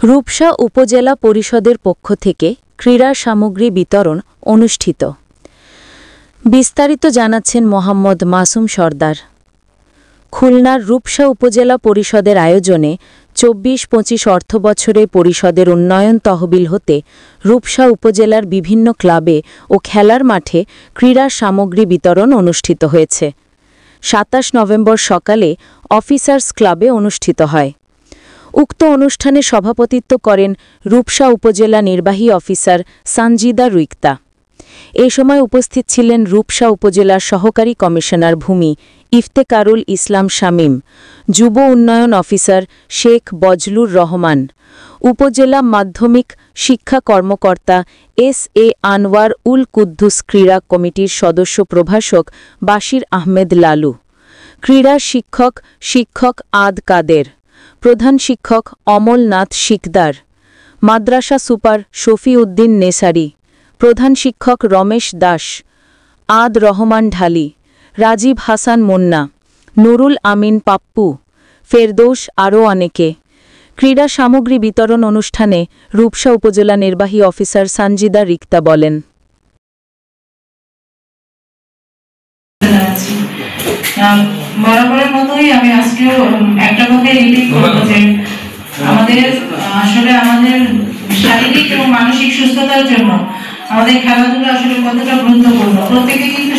রূপসা উপজেলা পরিষদের পক্ষ থেকে ক্রীড়া সামগ্রী বিতরণ অনুষ্ঠিত। বিস্তারিত জানাচ্ছেন মোহাম্মদ মাসুম সরদার। খুলনার রূপসা উপজেলা পরিষদের আয়োজনে ২৪-২৫ অর্থবছরে পরিষদের উন্নয়ন তহবিল হতে রূপসা উপজেলার বিভিন্ন ক্লাবে ও খেলার মাঠে ক্রীড়া সামগ্রী বিতরণ অনুষ্ঠিত হয়েছে। ২৭ নভেম্বর সকালে অফিসার্স ক্লাবে অনুষ্ঠিত হয়। উক্ত অনুষ্ঠানে সভাপতিত্ব করেন রূপসা উপজেলা নির্বাহী অফিসার সানজিদা রুইক্তা। এ সময় উপস্থিত ছিলেন রূপসা উপজেলার সহকারী কমিশনার ভূমি ইফতেকারুল ইসলাম শামীম, যুব উন্নয়ন অফিসার শেখ বজলুর রহমান, উপজেলা মাধ্যমিক শিক্ষা কর্মকর্তা এস.এ. আনোয়ার উল কুদ্দুস, ক্রীড়া কমিটির সদস্য প্রভাষক বাশির আহমেদ লালু, ক্রীড়া শিক্ষক আদ কাদের, প্রধান শিক্ষক অমলনাথ শিকদার, মাদ্রাসা সুপার শফি উদ্দিন নেসারি, প্রধান শিক্ষক রমেশ দাস, আদ রহমান ঢালি, রাজীব হাসান মুন্না, নুরুল আমিন পাপ্পু, ফেরদৌস আরও অনেকে। ক্রীড়া সামগ্রী বিতরণ অনুষ্ঠানে রূপসা উপজেলা নির্বাহী অফিসার সানজিদা রিক্তা বলেন, বরাবরের মতোই আমি আজকেও একটা কথাই রিপিট করব যে আমাদের শারীরিক এবং মানসিক সুস্থতার জন্য আমাদের খেলাধুলা আসলে কতটা গুরুত্বপূর্ণ, প্রত্যেকে কিন্তু